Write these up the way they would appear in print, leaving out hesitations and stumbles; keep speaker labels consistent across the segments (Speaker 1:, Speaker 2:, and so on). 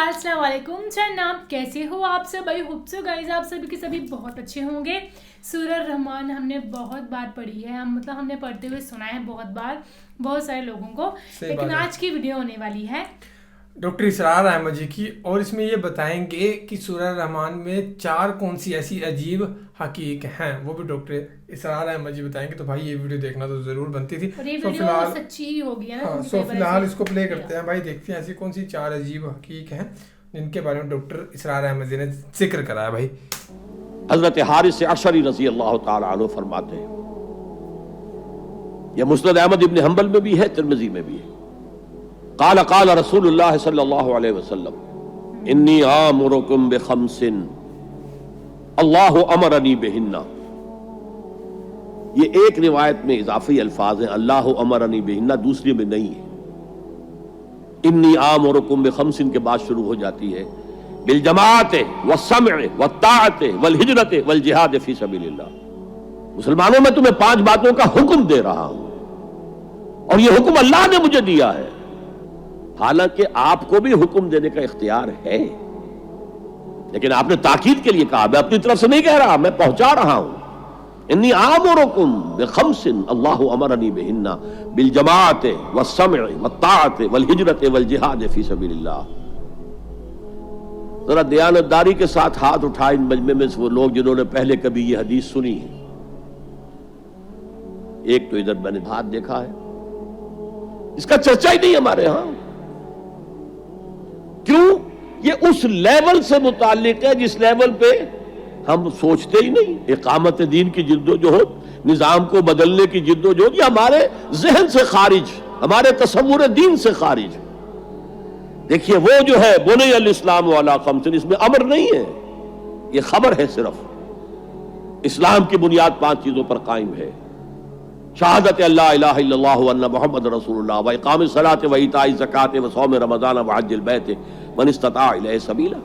Speaker 1: नमस्कार, अस्सलाम वालेकुम जनाब, कैसे हो आप सब? आई होप सो गाइस आप सभी के सभी बहुत अच्छे होंगे। सूरह रहमान हमने बहुत बार पढ़ी है, हमने पढ़ते हुए सुना है बहुत बार बहुत सारे लोगों को, लेकिन आज की वीडियो होने वाली है
Speaker 2: डॉक्टर इसरार अहमद जी की, और इसमें ये बताएंगे कि सूरह रहमान में चार कौन सी ऐसी अजीब हकीक हैं, वो भी डॉक्टर इसरार अहमद जी बताएंगे। तो भाई ये वीडियो देखना तो जरूर बनती थी।
Speaker 1: और ये वीडियो सच्ची ही होगी है ना।
Speaker 2: हाँ, सो फिलहाल इसको प्ले करते हैं भाई, देखते हैं ऐसी कौन सी चार अजीब हकीक हैं जिनके बारे में डॉक्टर इसरार अहमद जी ने जिक्र कराया। भाई
Speaker 3: हजरत हारिस अशरी रजी अल्लाह ताला अन्हु फरमाते हैं, यह मुस्नद अहमद इब्न हंबल में भी है, तिरमिजी में भी है। काला काला रसूलुल्लाह सल्लल्लाहु अलैहि वसल्लम इन्नी आमुरुकुम बिखम्सिन अल्लाहु अमरनी बिहिन्ना। ये एक रिवायत में इजाफी अल्फाज हैं, अल्लाहु अमरनी बिहिन्ना, दूसरी में नहीं है। इन्नी आमुरुकुम बिखम्सिन के बाद शुरू हो जाती है बिल जमाअत व समअ व ताअत वल हिजरत वल जिहाद फी सबीलिल्लाह। मुसलमानों में तुम्हें 5 बातों का हुक्म दे रहा हूं और यह हुक्म अल्लाह ने मुझे दिया है। हालांकि आपको भी हुक्म देने का इख्तियार है, लेकिन आपने ताकीद के लिए कहा, मैं अपनी तरफ से नहीं कह रहा, मैं पहुंचा रहा हूं। इन्नी आमुरुकुम बिखम्सिन अल्लाहु अमरनी बिहिन्ना बिल जमाअत व समअ व ताअत वल हिजरत वल जिहाद फी सबीलिल्लाह। जरा दयानतदारी के साथ हाथ उठाए इन मजमे में से वो लोग जिन्होंने पहले कभी ये हदीस सुनी है। एक तो इधर मैंने हाथ देखा है, इसका चर्चा ही नहीं हमारे यहां। क्यों? ये उस लेवल से मुताल्लिक है जिस लेवल पे हम सोचते ही नहीं। इकामत दीन की जिद्दोजहद, निजाम को बदलने की जिद्दोजहद, ये हमारे जहन से खारिज, हमारे तसव्वुर दीन से खारिज। देखिए वो जो है बुनी अल इस्लाम वाला खम्सिन, इसमें अमर नहीं है, ये खबर है सिर्फ। इस्लाम की बुनियाद 5 चीजों पर कायम है। शहादत अल्ला इलाहा इल्लल्लाह व अन्ना मुहम्मद रसूलुल्लाह व इकामिस सलात व इताई ज़कात व सौम रमज़ान व हज्जिल बैत मन इस्तता इलैहि सबीला।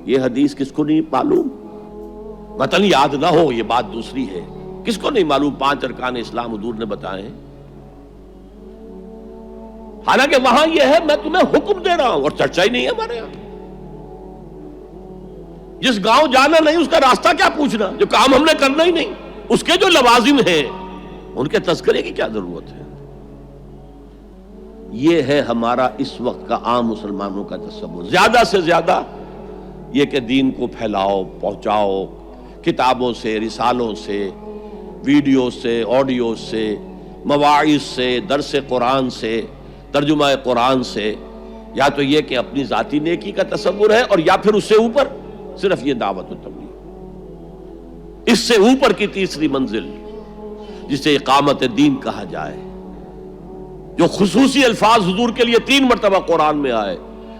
Speaker 3: ये हदीस किसको नहीं मालूम? मतन याद ना हो ये बात दूसरी है, किसको नहीं मालूम 5 अरकान इस्लाम हुजूर ने बताए हैं। हालांकि वहां यह है मैं तुम्हें हुक्म दे रहा हूं, और चर्चा ही नहीं है हमारे यहां। जिस गांव जाना नहीं उसका रास्ता क्या पूछना, जो काम हमने करना ही नहीं, उसके जो लवाजिम है उनके तस्करे की क्या जरूरत है। यह है हमारा इस वक्त का आम मुसलमानों का तसव्वुर। ज्यादा से ज्यादा यह कि दीन को फैलाओ, पहुंचाओ, किताबों से, रिसालों से, वीडियो से, ऑडियो से, मवाइज से, दरस कुरान से, तर्जुमा कुरान से, या तो यह कि अपनी जाती नेकी का तसव्वुर है, और या फिर उससे ऊपर सिर्फ यह दावत व तबलीग। इससे ऊपर की तीसरी मंजिल जिसे इकामत दीन कहा जाए, जो खुसूसी अल्फाज हुजूर के लिए 3 मरतबा कुरान में आए,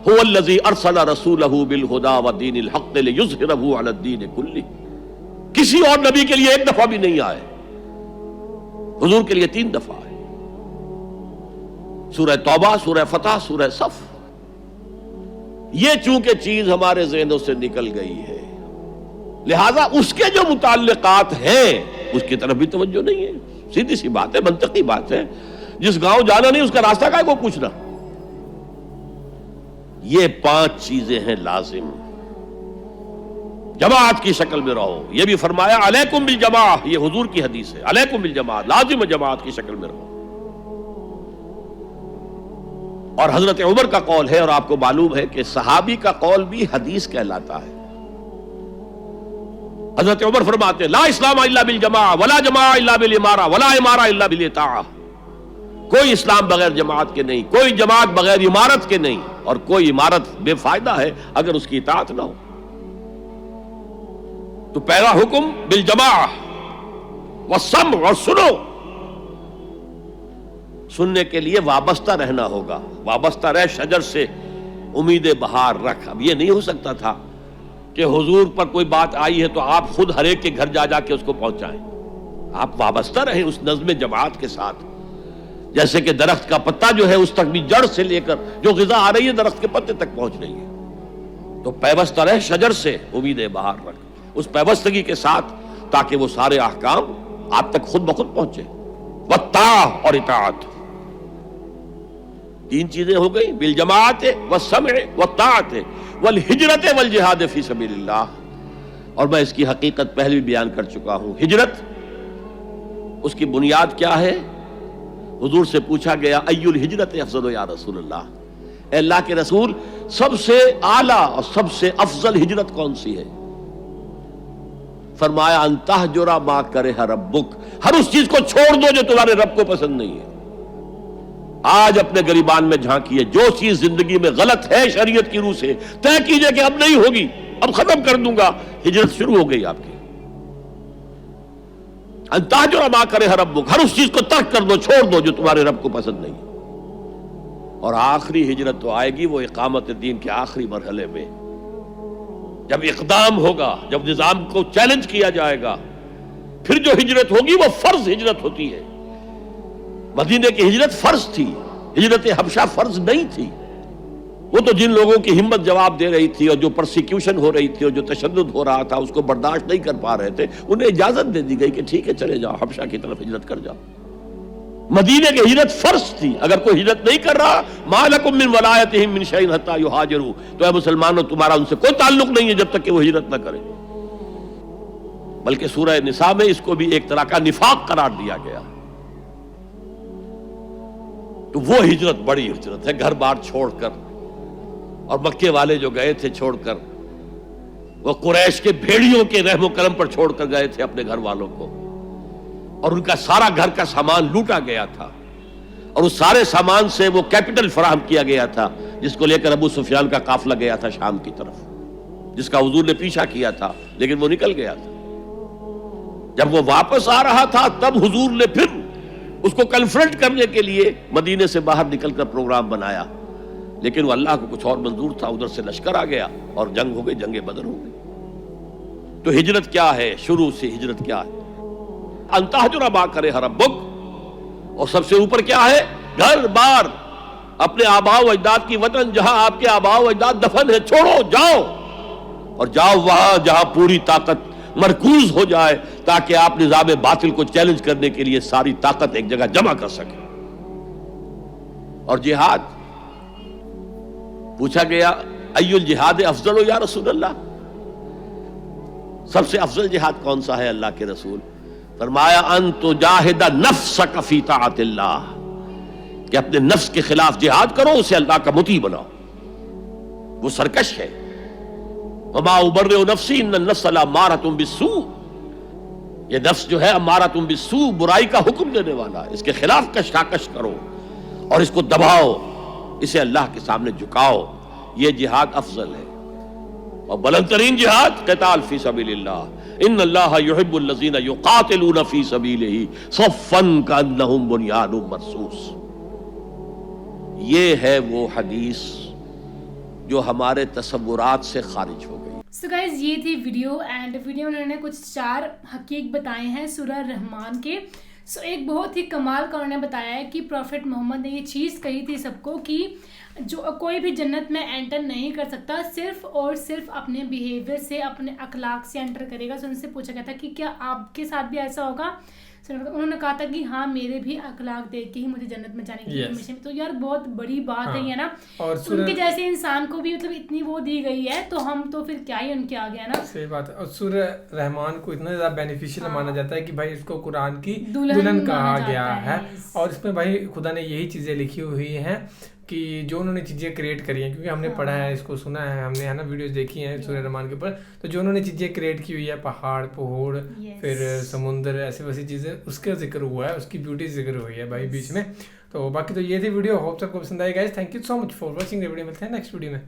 Speaker 3: हुवल्लज़ी अरसला रसूलहू बिल हुदा व दीनिल हक़ लियुज़हिरहू अला दीन कुल्ली। किसी और नबी के लिए 1 दफा भी नहीं आए, हुजूर के लिए 3 दफा है। सूरह तौबा, सूरह फतह, सूरह सफ। ये चूंकि चीज हमारे ज़हनों से निकल गई है, लिहाजा उसके जो मुताल्लिकात हैं उसकी तरफ भी तवज्जो नहीं है। सीधी सी बात है, मंतकी बात है। जिस गांव जाना नहीं उसका रास्ता काय को पूछना। ये 5 चीजें हैं लाजिम। जमात की शक्ल में रहो, ये भी फरमाया अलैकुम बिल जमाअह, ये हुजूर की हदीस है, अलैकुम बिल जमाअह, लाजिम जमात की शक्ल में रहो। और हजरत उमर का कौल है, और आपको मालूम है कि सहाबी का कौल भी हदीस कहलाता है। हजरत उमर फरमाते ला इस्लाम इल्ला बिल जमाअह वला जमाअह इल्ला बिल इमारा वला इमारा इल्ला बिल इताअह। कोई इस्लाम बगैर जमात के नहीं, कोई जमात बगैर इमारत के नहीं, और कोई इमारत बेफायदा है अगर उसकी इताअत ना हो। तो पहला हुक्म बिल जमाअह व सम, और सुनो, सुनने के लिए वाबस्ता रहना होगा। वाबस्ता रह शजर से उम्मीद बहार रख। अब ये नहीं हो सकता था कि हुजूर पर कोई बात आई है तो आप खुद हर एक के घर जा जाके उसको पहुंचाएं। आप वाबस्ता रहे उस नज़्म जमात के साथ, जैसे कि दरख्त का पत्ता जो है उस तक भी जड़ से लेकर जो ग़िज़ा आ रही है दरख्त के पत्ते तक पहुंच रही है। तो पैवस्ता रहे शजर से उम्मीद बहार रख, उस पैवस्तगी के साथ, ताकि वो सारे अहकाम आप तक खुद ब खुद पहुंचे। वत्ता और इताअत, तीन चीजें हो गई, बिल जमात व समय व ताअत वल हिजरत वल जिहाद फी सबीलिल्लाह। और मैं इसकी हकीकत पहले भी बयान कर चुका हूं। हिजरत, उसकी बुनियाद क्या है? हुजूर से पूछा गया अय्युल हिजरत अफजल या रसूलल्लाह, अल्लाह के रसूल सबसे आला और सबसे अफजल हिजरत कौन सी है? फरमाया अंतहजुरा मा करे रब्बुक, हर उस चीज को छोड़ दो जो तुम्हारे रब को पसंद नहीं है। आज अपने गरीबान में झांकिए, जो चीज जिंदगी में गलत है शरीयत की रूह से तय कीजिए कि अब नहीं होगी, अब खत्म कर दूंगा, हिजरत शुरू हो गई आपकी। अंतहजुरा मा करे रब्बुक, हर उस चीज को तर्क कर दो, छोड़ दो जो तुम्हारे रब को पसंद नहीं है। और आखिरी हिजरत तो आएगी वो इकामत दीन के आखिरी मरहले में, जब इकदाम होगा, जब निजाम को चैलेंज किया जाएगा, फिर जो हिजरत होगी वो फर्ज हिजरत होती है। मदीने की हिजरत फर्ज थी, हिजरत हबशा फर्ज नहीं थी। वो तो जिन लोगों की हिम्मत जवाब दे रही थी और जो प्रोसिक्यूशन हो रही थी और जो तशद्दुद हो रहा था उसको बर्दाश्त नहीं कर पा रहे थे, उन्हें इजाजत दे दी गई कि ठीक है चले जाओ, हबशा की तरफ हिजरत कर जाओ। मदीने की हिजरत फर्ज थी। अगर कोई हिजरत नहीं कर रहा, मा लकुम मिन वलायतिहिम मिन शैइन हत्ता युहाजिरू, तो ऐ मुसलमानों तुम्हारा उनसे कोई ताल्लुक नहीं है जब तक कि वो हिजरत न करे। बल्कि सूरह निसा में इसको भी एक तरह का निफाक करार दिया गया। तो वो हिजरत बड़ी हिजरत है, घर बार छोड़कर। और मक्के वाले जो गए थे छोड़कर, वो कुरैश के भेड़ियों के रहमो करम पर छोड़कर गए थे अपने घर वालों को, और उनका सारा घर का सामान लूटा गया था, और उस सारे सामान से वो कैपिटल फराहम किया गया था जिसको लेकर अबू सुफियान का काफिला गया था शाम की तरफ, जिसका हुजूर ने पीछा किया था, लेकिन वो निकल गया था। जब वो वापस आ रहा था तब हुजूर ने फिर उसको कन्फ्रंट करने के लिए मदीने से बाहर निकलकर प्रोग्राम बनाया, लेकिन वो अल्लाह को कुछ और मंजूर था। उधर से लश्कर आ गया और जंग हो गई, जंगे बदर हो गई। तो हिजरत क्या है? शुरू से हिजरत क्या है? अंतहजुरा मा करे रब्बुक, और सबसे ऊपर क्या है? घर बार, अपने आबाओ अजदाद की वतन, जहां आपके आबाओ अजदाद दफन है, छोड़ो, जाओ, और जाओ वहां जहां पूरी ताकत मरकूज हो जाए, ताकि आप निजाम बातिल को चैलेंज करने के लिए सारी ताकत एक जगह जमा कर सके। और जिहाद पूछा गया अय्युल जिहाद अफजल या रसूल अल्लाह, सबसे अफजल जिहाद कौन सा है अल्लाह के रसूल? फरमाया अन तुजाहिदा नफ्सक फी ताअतिल्लाह, कि अपने नफ्स के खिलाफ जिहाद करो, उसे अल्लाह का मुती बनाओ। वो सरकश है। वमा उबर्रिउ नफ्सी इन्न नफ्स लअम्मारतुम बिस्सू, ये नफ्स जो है अम्मारतुम बिस्सू, बुराई का हुक्म देने वाला, इसके खिलाफ कशाकश करो और इसको दबाओ, इसे अल्लाह के सामने झुकाओ। ये जिहाद अफजल है। और बुलंदतरीन जिहाद क़िताल फी सबीलिल्लाह, इन्नल्लाह युहिब्बुल लज़ीना युक़ातिलूना फी सबीलिही सफ़्फ़न कअन्नहुम बुनियानुम मरसूस। ये है वो हदीस जो हमारे तसव्वुरात से खारिज हो गई।
Speaker 1: सो गाइज ये थी वीडियो, एंड वीडियो में उन्होंने कुछ 4 हकीक बताए हैं सूरह रहमान के। सो एक बहुत ही कमाल का उन्होंने बताया है कि प्रॉफिट मोहम्मद ने ये चीज़ कही थी सबको कि जो कोई भी जन्नत में एंटर नहीं कर सकता, सिर्फ और सिर्फ अपने बिहेवियर से, अपने अखलाक से एंटर करेगा। सो उनसे पूछा गया था कि क्या आपके साथ भी ऐसा होगा? उन्होंने कहा था कि हाँ, मेरे भी अखलाक देख के ही मुझे जन्नत में जाने की परमिशन। तो यार बहुत बड़ी बात है ये ना, और उनके जैसे इंसान को भी मतलब इतनी वो दी गई है, तो हम तो फिर क्या ही उनके आगे है ना।
Speaker 2: सही बात है। और सूरह रहमान को इतना ज्यादा बेनिफिशियल माना जाता है कि भाई इसको कुरान की दुल्हन कहा गया है। और इसमें भाई खुदा ने यही चीजें लिखी हुई हैं कि जो उन्होंने चीज़ें क्रिएट करी हैं, क्योंकि हमने पढ़ा है, इसको सुना है, हमने है ना वीडियोस देखी हैं सूरह रहमान के ऊपर, तो जो उन्होंने चीज़ें क्रिएट की हुई है, पहाड़, पहाड़, फिर समुद्र, ऐसी वैसी चीज़ें, उसका जिक्र हुआ है, उसकी ब्यूटी जिक्र हुई है भाई बीच में। तो बाकी तो ये थी वीडियो, होप सबको पसंद आई guys. Thank you so much for watching the video. मिलते हैं नेक्स्ट वीडियो में।